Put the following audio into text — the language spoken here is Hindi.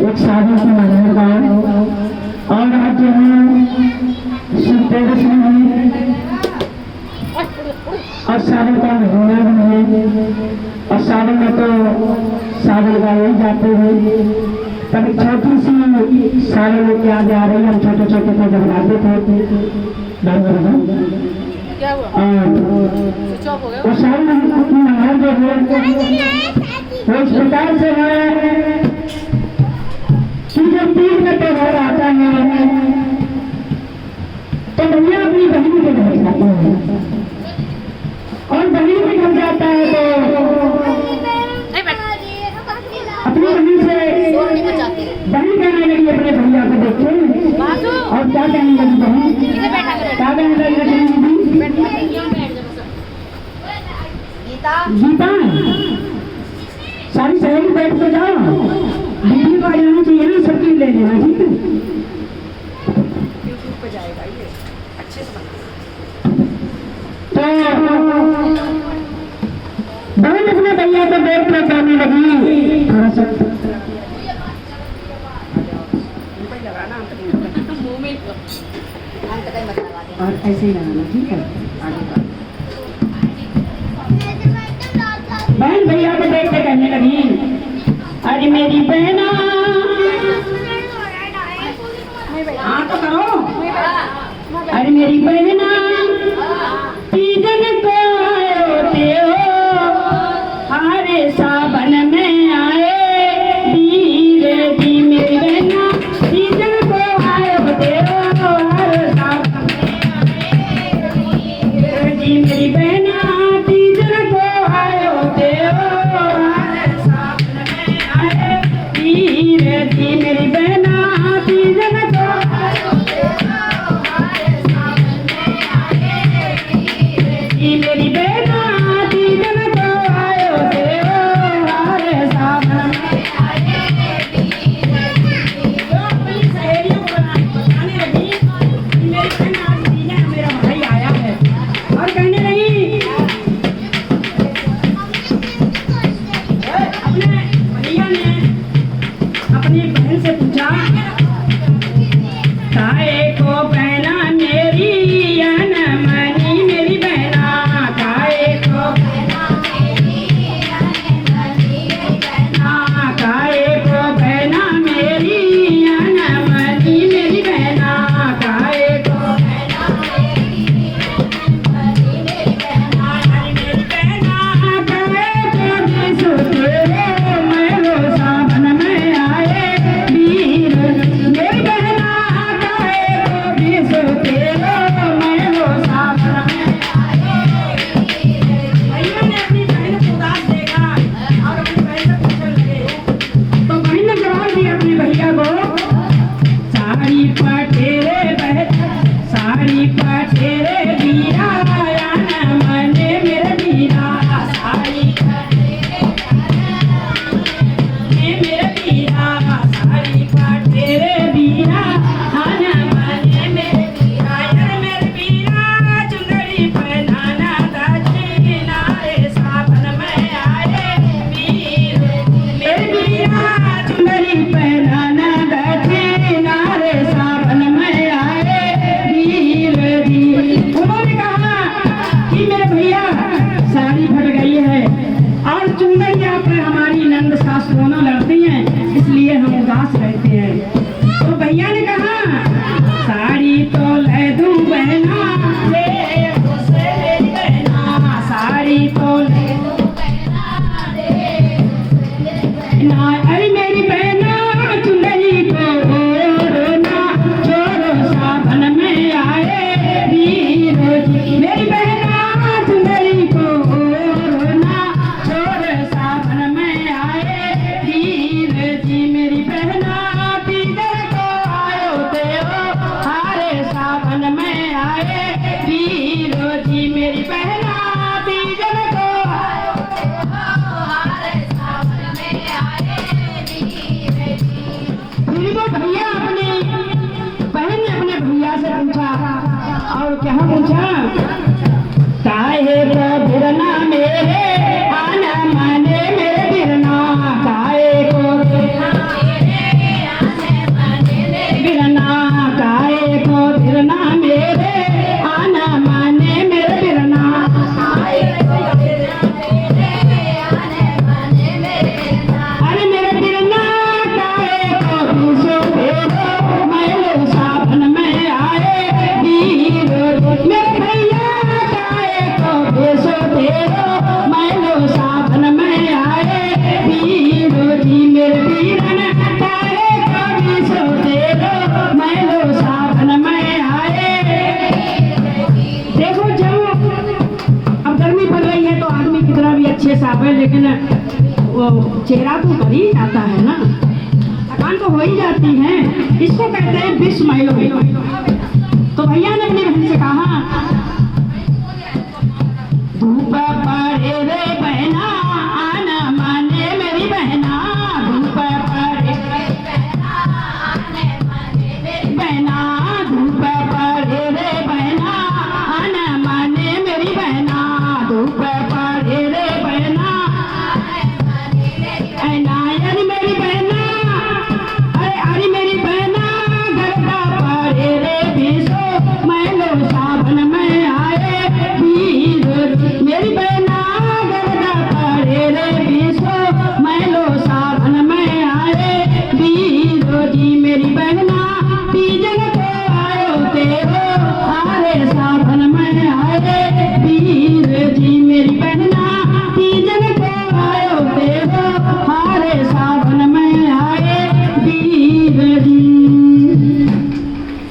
एक शादी की मंदिर का और आज जो है शिवतेरस में है और सावन का महीना भी है और सावन में तो सावन गाए जाते हैं। तब छोटी सी सावन में क्या जा रही हम छोटे छोटे को घबराते थे और सावन नहार जो है वो इस प्रकार से है कि जब तीज का त्योहार आता है तो भैया अपनी बहन के घर जाते हैं और बहन के घर जाता है तो अपनी बहन से बहन कहने लगी अपने भैया को देखते और क्या कहने लगी बहन क्या कहने लगी गीता सारी सहेली बैठ के जाओ दीदी को आना चाहिए सब चीज ले लेना ठीक है यूट्यूब पे जाएगा ये अच्छे से तो बहन अपने भैया को देख कर कहने लगी थोड़ा सा और ऐसे ही लगाना ठीक है आगे बहन भैया को देख के कहने लगी अरे मेरी बहना हाँ तो करो अरे मेरी बहना तीजन को आए हो हारे सावन में आए धीरे धी मेरी बहना तीजन को आए होते हो हारे सावन में आए जी मेरी बहना तीजन को आए होते हो हारे सावन में आए धीरे धी मेरी बहना तीजन को आए होते हो हारे सावन में आए धीरे मेरी बहना तीजन को आए होते हो हारे सावन में आए धीरे जो अपनी सहेलियों को बताने लगी कि मेरी बहन आज तीजन मेरा भाई आया है और कहने लगी अपने भैया ने अपनी बहन से पूछा काहे को बहना मेरी अनमनी मेरी बहना काहे को बहना मेरी अनमनी मेरी बहना काहे को बहना मेरी अनमनी मेरी बहना काहे को बहना मेरी अनमनी मेरी बहना मेरी बहना काहे को बिसुते मैं वो सावन में आए वीर मेरी बहना काहे को बिसुते मैं वो सावन में आए भैया ने अपनी बहन को उदास देखा और अपनी बहन से पूछने लगे तो बहन ने जवाब दिया अपने भैया को साड़ी पटेरे साड़ी पटेरे वीरा मने मेरे वीरा साड़ी पटेरे मेरे वीरा साड़ी पटेरे वीरा मने मेरे वीरा मेरे वीरा चुंदड़ी पहनाना दक्षिणा रे सावन में आए वीर मेरे वीरा चुंदड़ी पहनाना दक्षिणा रे सावन में आए वीर उन्होंने कहा कि मेरे भैया साड़ी फट गई है और चुंदड़ियां पर हमारी नंद सास दोनों लड़ती हैं इसलिए हम उदास रहते हैं तो भैया ने कहा साड़ी तो ले दूं बहना ले उसे मेरी बहना साड़ी तो ले दूं बहना ले ना अरे मेरी बहना चुंदड़ी को रोना छोड़ो सावन में आए वीर मेरी बहना चुंदड़ी को रोना छोड़ो सावन में आए वीर जी मेरी बहना तीजन को आयो देवो हारे सावन में आए वीर जी मेरी बहना तीजन को आयो देवो हारे सावन में आए वीर जी फिर वो भैया अपनी बहन ने अपने भैया से पूछा और क्या पूछा काहे को बिरना मेरे आना माने मेरे बिरना काहे को बिरना मेरे चेहरा तो कर ही जाता है ना, थकान तो हो ही जाती है। इसको कहते हैं 20 माइलों। तो भैया ने अपनी बहन से कहा, धूप पड़े रे बहना आना माने मेरी बहना, धूप पड़े बहना, धूप पड़े रे बहना आना माने मेरी बहना, धूप पड़े रे बहना नायन मेरी बहना, अरे मेरी बहना गरबा पड़े रे बीसो मैलो सावन में आए वीर, मेरी बहना गरबा पड़े रे बीसो मैलो सावन में आए वीर जी, मेरी बहना तीजन को आयो तेरो, आरे सावन में आए वीर जी, मेरी बहना